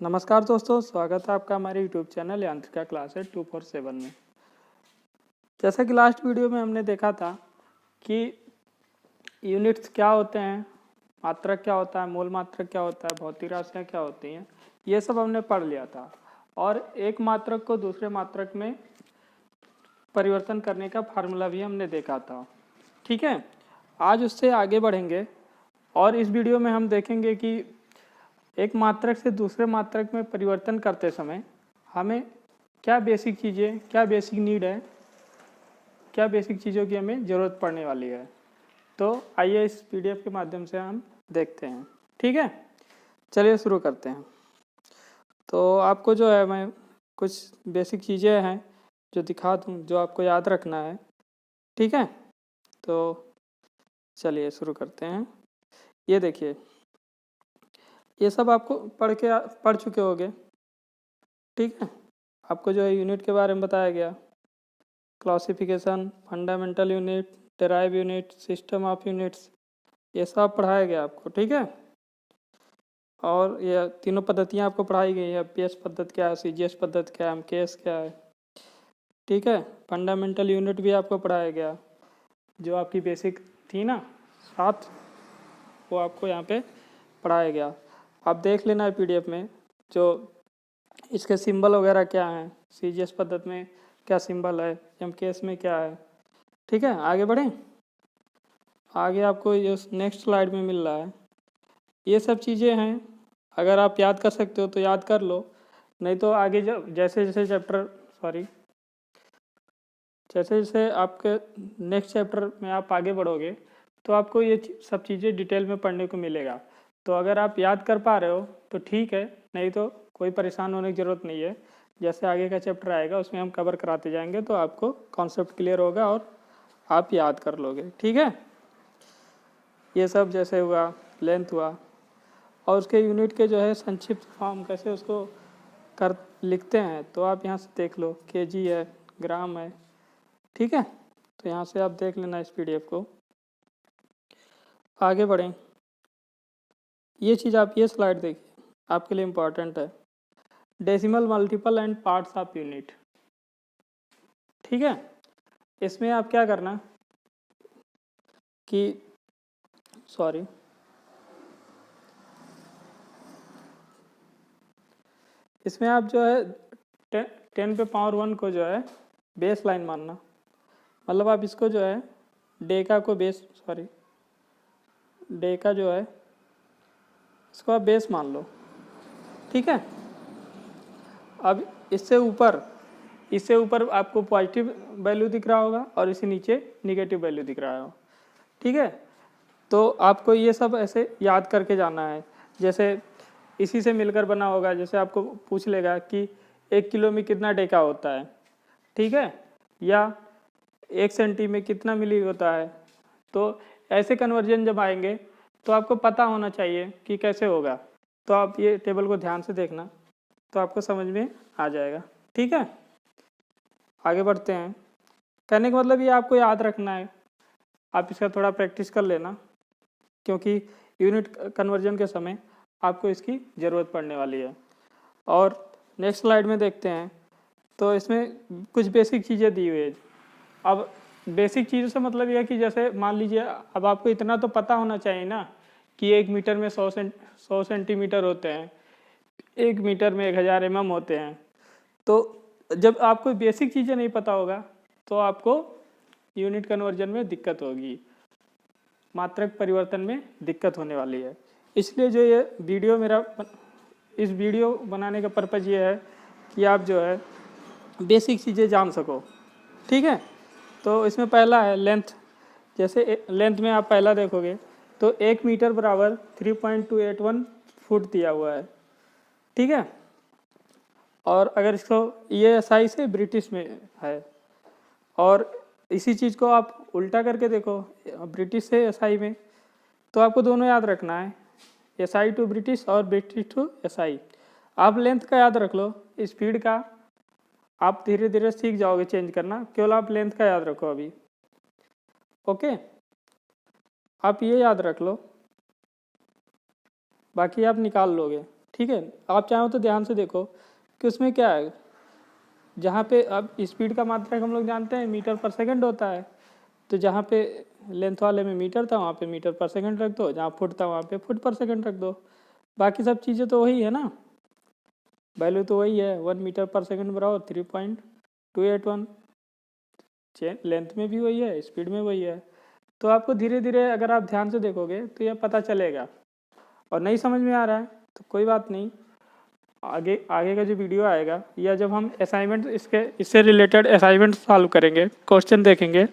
नमस्कार दोस्तों, स्वागत है आपका हमारे यूट्यूब चैनल यांत्रिका क्लासेस 247 में। जैसा कि लास्ट वीडियो में हमने देखा था कि यूनिट्स क्या होते हैं, मात्रक क्या होता है, मूल मात्रक क्या होता है, भौतिक राशियाँ क्या होती हैं, ये सब हमने पढ़ लिया था। और एक मात्रक को दूसरे मात्रक में परिवर्तन करने का फार्मूला भी हमने देखा था। ठीक है, आज उससे आगे बढ़ेंगे और इस वीडियो में हम देखेंगे कि एक मात्रक से दूसरे मात्रक में परिवर्तन करते समय हमें क्या बेसिक चीज़ें, क्या बेसिक नीड है, क्या बेसिक चीज़ों की हमें ज़रूरत पड़ने वाली है। तो आइए इस पीडीएफ के माध्यम से हम देखते हैं। ठीक है, चलिए शुरू करते हैं। तो आपको जो है मैं कुछ बेसिक चीज़ें हैं जो दिखा दूँ, जो आपको याद रखना है। ठीक है, तो चलिए शुरू करते हैं। ये देखिए, ये सब आपको पढ़ चुके होंगे। ठीक है, आपको जो है यूनिट के बारे में बताया गया, classification, fundamental unit, derive unit, system of units, ये सब पढ़ाया गया आपको। ठीक है, और ये तीनों पद्धतियाँ आपको पढ़ाई गई है। पीएस पद्धति क्या है, सीजीएस पद्धति क्या है, एमकेएस क्या है। ठीक है, फंडामेंटल यूनिट भी आपको पढ़ाया गया, जो आपकी बेसिक थी ना 7, वो आपको यहाँ पे पढ़ाया गया। आप देख लेना है पीडीएफ में, जो इसके सिंबल वगैरह क्या हैं, सीजीएस पद्धति में क्या सिंबल है, एमकेएस में क्या है। ठीक है, आगे बढ़ें। आगे आपको ये नेक्स्ट स्लाइड में मिल रहा है, ये सब चीज़ें हैं। अगर आप याद कर सकते हो तो याद कर लो, नहीं तो आगे जैसे जैसे आपके नेक्स्ट चैप्टर में आप आगे बढ़ोगे तो आपको ये सब चीज़ें डिटेल में पढ़ने को मिलेगा। तो अगर आप याद कर पा रहे हो तो ठीक है, नहीं तो कोई परेशान होने की ज़रूरत नहीं है। जैसे आगे का चैप्टर आएगा उसमें हम कवर कराते जाएंगे तो आपको कॉन्सेप्ट क्लियर होगा और आप याद कर लोगे। ठीक है, ये सब जैसे हुआ, लेंथ हुआ, और उसके यूनिट के जो है संक्षिप्त फॉर्म कैसे उसको कर लिखते हैं तो आप यहाँ से देख लो, केजी है, ग्राम है। ठीक है, तो यहाँ से आप देख लेना इस पीडीएफ को। आगे बढ़ें। ये चीज़ आप ये स्लाइड देखिए, आपके लिए इम्पोर्टेंट है, decimal multiple and parts of unit. ठीक है, इसमें आप क्या करना कि इसमें आप जो है 10 पे पावर 1 को जो है बेस लाइन मानना। मतलब आप इसको जो है डेका जो है इसको आप बेस मान लो। ठीक है, अब इससे ऊपर आपको पॉजिटिव वैल्यू दिख रहा होगा और इससे नीचे निगेटिव वैल्यू दिख रहा होगा। ठीक है, तो आपको ये सब ऐसे याद करके जाना है, जैसे इसी से मिलकर बना होगा। जैसे आपको पूछ लेगा कि 1 किलो में कितना डेका होता है, ठीक है, या 1 सेंटी में कितना मिली होता है। तो ऐसे कन्वर्जन जब आएंगे तो आपको पता होना चाहिए कि कैसे होगा। तो आप ये टेबल को ध्यान से देखना तो आपको समझ में आ जाएगा। ठीक है, आगे बढ़ते हैं। कहने का मतलब ये आपको याद रखना है, आप इसका थोड़ा प्रैक्टिस कर लेना, क्योंकि यूनिट कन्वर्जन के समय आपको इसकी ज़रूरत पड़ने वाली है। और नेक्स्ट स्लाइड में देखते हैं, तो इसमें कुछ बेसिक चीज़ें दी हुई है। अब बेसिक चीज़ों से मतलब यह है कि जैसे मान लीजिए, अब आपको इतना तो पता होना चाहिए ना कि 1 मीटर में 100 सेंटीमीटर होते हैं, 1 मीटर में 1000 mm होते हैं। तो जब आपको बेसिक चीज़ें नहीं पता होगा तो आपको यूनिट कन्वर्जन में दिक्कत होगी, मात्रक परिवर्तन में दिक्कत होने वाली है। इसलिए जो ये इस वीडियो बनाने का पर्पज़ ये है कि आप जो है बेसिक चीज़ें जान सको। ठीक है, तो इसमें पहला है लेंथ। जैसे लेंथ में आप पहला देखोगे तो 1 मीटर बराबर 3.281 फुट दिया हुआ है। ठीक है, और अगर इसको ये एसआई से ब्रिटिश में है, और इसी चीज़ को आप उल्टा करके देखो ब्रिटिश से एसआई में, तो आपको दोनों याद रखना है, एसआई टू ब्रिटिश और ब्रिटिश टू एसआई। आप लेंथ का याद रख लो, स्पीड का आप धीरे धीरे सीख जाओगे चेंज करना, केवल आप लेंथ का याद रखो अभी। ओके, आप ये याद रख लो, बाकी आप निकाल लोगे। ठीक है। आप चाहो तो ध्यान से देखो कि उसमें क्या है, जहाँ पे अब स्पीड का मात्रक हम लोग जानते हैं मीटर पर सेकंड होता है, तो जहाँ पे लेंथ वाले में मीटर था वहाँ पे मीटर पर सेकंड रख दो, जहाँ फुट था वहाँ पे फुट पर सेकंड रख दो। बाकी सब चीज़ें तो वही है ना, वैल्यू तो वही है। 1 मीटर पर सेकंड बराबर 3.281, लेंथ में भी वही है, स्पीड में वही है। तो आपको धीरे धीरे अगर आप ध्यान से देखोगे तो यह पता चलेगा। और नहीं समझ में आ रहा है तो कोई बात नहीं, आगे आगे का जो वीडियो आएगा या जब हम असाइनमेंट इससे रिलेटेड असाइनमेंट सॉल्व करेंगे, क्वेश्चन देखेंगे,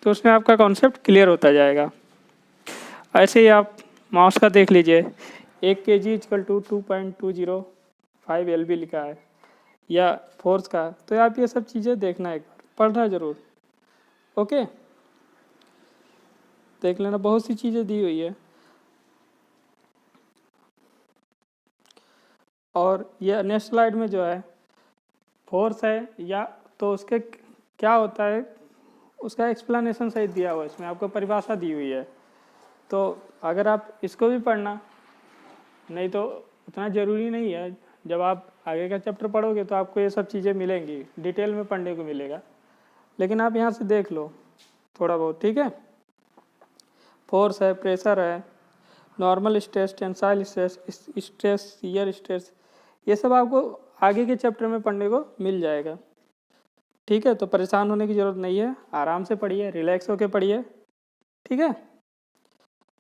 तो उसमें आपका कॉन्सेप्ट क्लियर होता जाएगा। ऐसे ही आप मास का देख लीजिए, 1 kg इक्वल टू 2.205 LB लिखा है, या फोर्स का। तो आप ये सब चीज़ें देखना, एक बार पढ़ना ज़रूर। ओके, देख लेना, बहुत सी चीज़ें दी हुई है। और ये नेक्स्ट स्लाइड में जो है फोर्स है, या तो उसके क्या होता है उसका एक्सप्लेनेशन सही दिया हुआ है, इसमें आपको परिभाषा दी हुई है। तो अगर आप इसको भी पढ़ना, नहीं तो उतना ज़रूरी नहीं है। जब आप आगे का चैप्टर पढ़ोगे तो आपको ये सब चीज़ें मिलेंगी, डिटेल में पढ़ने को मिलेगा, लेकिन आप यहाँ से देख लो थोड़ा बहुत, ठीक है। फोर्स है, प्रेशर है, normal stress, tensile stress, stress, shear stress, ये सब आपको आगे के चैप्टर में पढ़ने को मिल जाएगा। ठीक है, तो परेशान होने की ज़रूरत नहीं है, आराम से पढ़िए, रिलैक्स होके पढ़िए, ठीक है।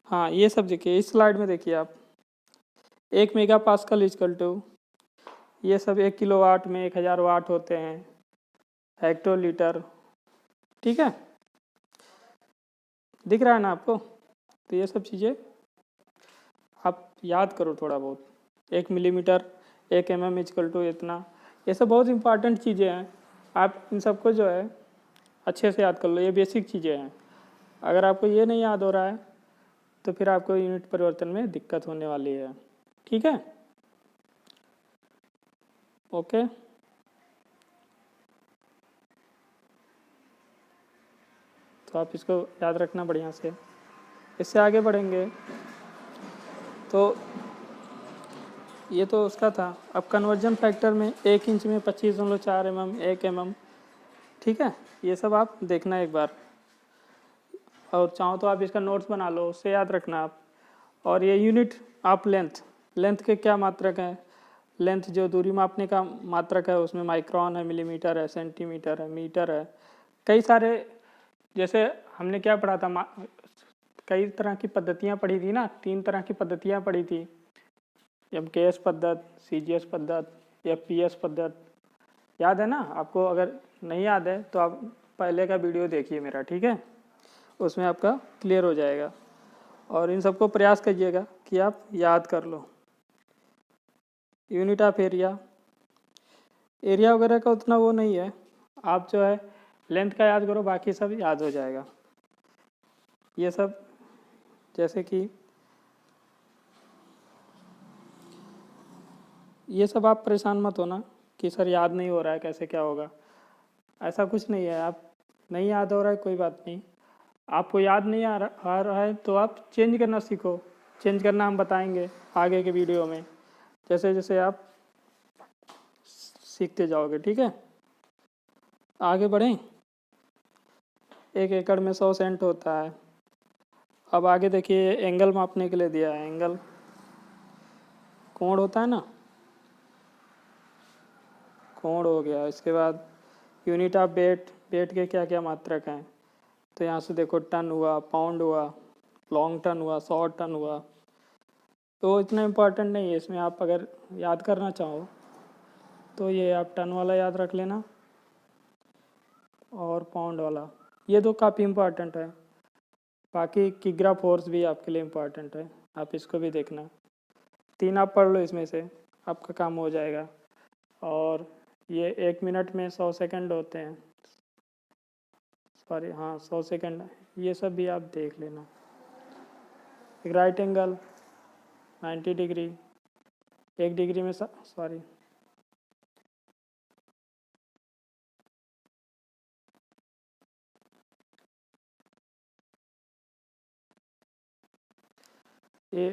हाँ, ये सब देखिए, इस स्लाइड में देखिए आप, 1 मेगा पास्कल इजकल टू, ये सब 1 किलोवाट में 1000 वाट होते हैं, हेक्टोलीटर, ठीक है, दिख रहा है ना आपको। तो ये सब चीज़ें आप याद करो थोड़ा बहुत। 1 मिलीमीटर, 1 mm इजकल टू इतना, ये सब बहुत इंपॉर्टेंट चीज़ें हैं। आप इन सबको जो है अच्छे से याद कर लो, ये बेसिक चीज़ें हैं। अगर आपको ये नहीं याद हो रहा है तो फिर आपको यूनिट परिवर्तन में दिक्कत होने वाली है, ठीक है। ओके, तो आप इसको याद रखना बढ़िया से। इससे आगे बढ़ेंगे तो ये तो उसका था। अब कन्वर्जन फैक्टर में 1 इंच में 25.4 mm, 1 mm, ठीक है, ये सब आप देखना एक बार। और चाहो तो आप इसका नोट्स बना लो, उससे याद रखना आप। और ये यूनिट आप लेंथ, लेंथ के क्या मात्रक हैं, लेंथ जो दूरी मापने का मात्रक है उसमें माइक्रोन है, मिलीमीटर है, सेंटीमीटर है, मीटर है, कई सारे। जैसे हमने क्या पढ़ा था, कई तरह की पद्धतियाँ पढ़ी थी ना, 3 तरह की पद्धतियाँ पढ़ी थी, MKS पद्धत, CGS पद्धत, FPS पद्धत, याद है ना आपको? अगर नहीं याद है तो आप पहले का वीडियो देखिए मेरा, ठीक है, उसमें आपका क्लियर हो जाएगा। और इन सबको प्रयास करिएगा कि आप याद कर लो। यूनिट ऑफ एरिया, एरिया वगैरह का उतना वो नहीं है, आप जो है लेंथ का याद करो, बाकी सब याद हो जाएगा। ये सब जैसे कि ये सब आप परेशान मत होना कि सर याद नहीं हो रहा है, कैसे क्या होगा, ऐसा कुछ नहीं है। आप नहीं याद हो रहा है कोई बात नहीं, आपको याद नहीं आ रहा है तो आप चेंज करना सीखो। चेंज करना हम बताएंगे आगे के वीडियो में, जैसे जैसे आप सीखते जाओगे, ठीक है। आगे बढ़ें। 1 एकड़ में 100 सेंट होता है। अब आगे देखिए, एंगल मापने के लिए दिया है, एंगल कोण होता है ना, कोण हो गया। इसके बाद यूनिट ऑफ वेट, वेट के क्या क्या मात्रक हैं, तो यहाँ से देखो, टन हुआ, पाउंड हुआ, लॉन्ग टन हुआ, शॉर्ट टन हुआ। तो इतना इम्पोर्टेंट नहीं है इसमें, आप अगर याद करना चाहो तो ये आप टन वाला याद रख लेना और पाउंड वाला, ये दो काफ़ी इम्पोर्टेंट है। बाकी किग्रा फोर्स भी आपके लिए इम्पोर्टेंट है, आप इसको भी देखना। 3 आप पढ़ लो, इसमें से आपका काम हो जाएगा। और ये 1 मिनट में 100 सेकंड होते हैं, सॉरी हाँ 100 सेकंड, ये सब भी आप देख लेना। एक राइट एंगल 90 डिग्री, 1 डिग्री में सॉरी ये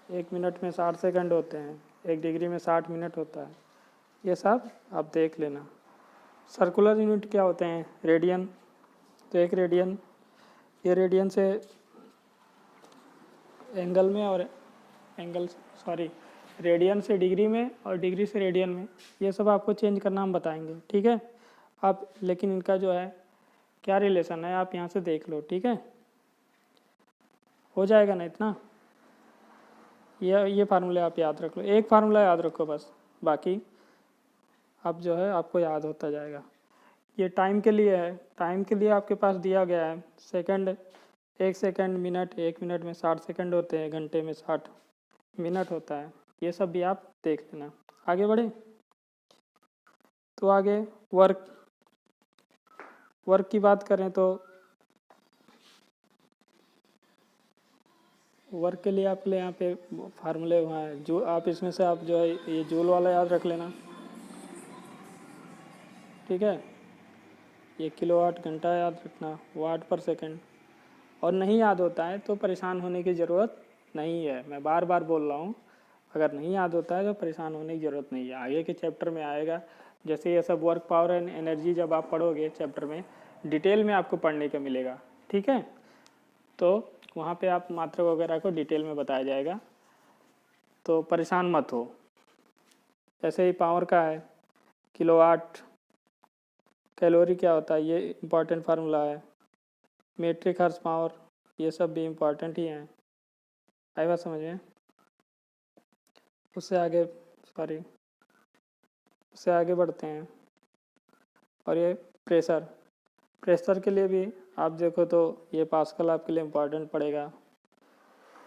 1 मिनट में 60 सेकंड होते हैं। 1 डिग्री में 60 मिनट होता है। ये सब आप देख लेना। सर्कुलर यूनिट क्या होते हैं? रेडियन। तो एक रेडियन, ये रेडियन से एंगल में और रेडियन से डिग्री में और डिग्री से रेडियन में, ये सब आपको चेंज करना हम बताएंगे, ठीक है। आप लेकिन इनका जो है क्या रिलेशन है आप यहाँ से देख लो, ठीक है। हो जाएगा ना इतना? ये फार्मूले आप याद रख लो, एक फार्मूला याद रखो बस, बाकी अब जो है आपको याद होता जाएगा। ये टाइम के लिए है, टाइम के लिए आपके पास दिया गया है सेकंड, 1 सेकंड, मिनट, 1 मिनट में 60 सेकंड होते हैं, घंटे में 60 मिनट होता है। ये सब भी आप देख लेना। आगे बढ़े तो आगे वर्क की बात करें तो वर्क के लिए आपके लिए यहाँ पे फार्मूले वहाँ है, जो आप इसमें से आप जो है ये जूल वाला याद रख लेना, ठीक है। ये किलोवाट घंटा याद रखना, वाट पर सेकंड। और नहीं याद होता है तो परेशान होने की ज़रूरत नहीं है, मैं बार बार बोल रहा हूँ। अगर नहीं याद होता है तो परेशान होने की ज़रूरत नहीं है, आगे के चैप्टर में आएगा। जैसे ये सब वर्क, पावर एंड एनर्जी जब आप पढ़ोगे चैप्टर में, डिटेल में आपको पढ़ने का मिलेगा, ठीक है। तो वहाँ पे आप मात्रक वगैरह को डिटेल में बताया जाएगा, तो परेशान मत हो। ऐसे ही पावर का है, किलोवाट, कैलोरी क्या होता है, ये इम्पॉर्टेंट फार्मूला है। मीट्रिक हर्स पावर, ये सब भी इम्पॉर्टेंट ही हैं। आई बात समझ में? उससे आगे बढ़ते हैं। और ये प्रेशर के लिए भी आप देखो तो ये पास्कल आपके लिए इम्पॉर्टेंट पड़ेगा।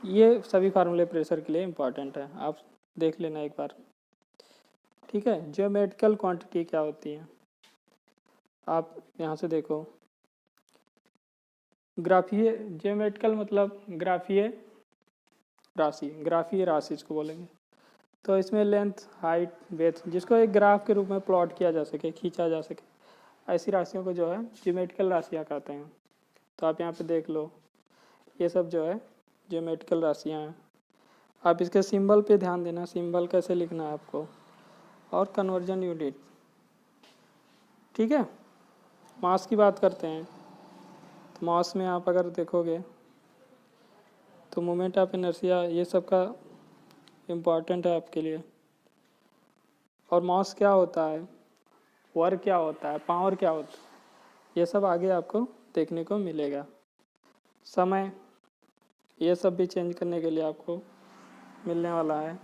ये सभी फार्मूले प्रेशर के लिए इम्पॉर्टेंट है, आप देख लेना एक बार, ठीक है। ज्योमेट्रिकल क्वांटिटी क्या होती है आप यहाँ से देखो। ग्राफीय, ज्योमेट्रिकल मतलब ग्राफीय राशि इसको बोलेंगे। तो इसमें लेंथ, हाइट, वेथ, जिसको एक ग्राफ के रूप में प्लॉट किया जा सके, खींचा जा सके, ऐसी राशियों को जो है ज्योमेट्रिकल राशियाँ कहते हैं। तो आप यहाँ पे देख लो, ये सब जो है ज्योमेट्रिकल राशियाँ हैं। आप इसके सिंबल पे ध्यान देना, सिंबल कैसे लिखना है आपको, और कन्वर्जन यूनिट, ठीक है। मास की बात करते हैं तो मास में आप अगर देखोगे तो मोमेंट ऑफ इनर्शिया, ये सब का इम्पॉर्टेंट है आपके लिए। और मास क्या होता है, वर्क क्या होता है, पावर क्या होता है, ये सब आगे आपको देखने को मिलेगा। समय, ये सब भी चेंज करने के लिए आपको मिलने वाला है।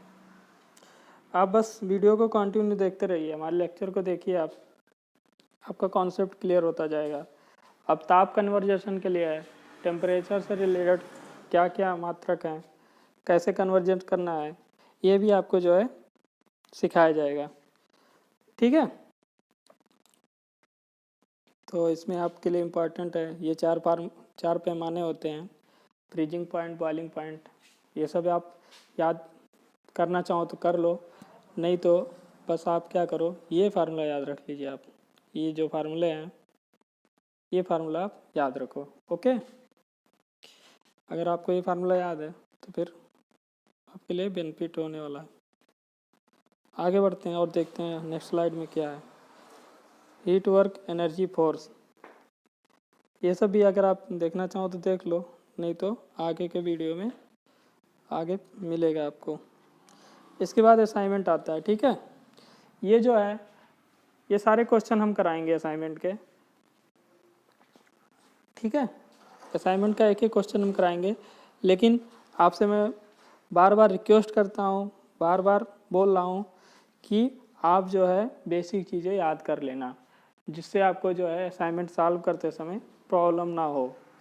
आप बस वीडियो को कंटिन्यू देखते रहिए, हमारे लेक्चर को देखिए, आपका कॉन्सेप्ट क्लियर होता जाएगा। अब ताप कन्वर्जेशन के लिए है, टेम्परेचर से रिलेटेड क्या क्या मात्रक हैं, कैसे कन्वर्जन करना है, ये भी आपको जो है सिखाया जाएगा, ठीक है। तो इसमें आपके लिए इम्पॉर्टेंट है ये 4 पैमाने होते हैं, फ्रीजिंग पॉइंट, बॉइलिंग पॉइंट। ये सब आप याद करना चाहो तो कर लो, नहीं तो बस आप क्या करो, ये फार्मूला याद रख लीजिए आप। ये जो फार्मूले हैं ये फार्मूला आप याद रखो, ओके। अगर आपको ये फार्मूला याद है तो फिर आपके लिए बेनिफिट होने वाला है। आगे बढ़ते हैं और देखते हैं नेक्स्ट स्लाइड में क्या है। हीट, वर्क, एनर्जी, फोर्स, ये सब भी अगर आप देखना चाहो तो देख लो, नहीं तो आगे के वीडियो में आगे मिलेगा आपको। इसके बाद असाइनमेंट आता है, ठीक है। ये जो है ये सारे क्वेश्चन हम कराएंगे असाइनमेंट के, ठीक है। असाइनमेंट का एक क्वेश्चन हम कराएंगे, लेकिन आपसे मैं बार बार रिक्वेस्ट करता हूँ, बार बार बोल रहा हूँ कि आप जो है बेसिक चीज़ें याद कर लेना, जिससे आपको जो है असाइनमेंट सॉल्व करते समय प्रॉब्लम ना हो।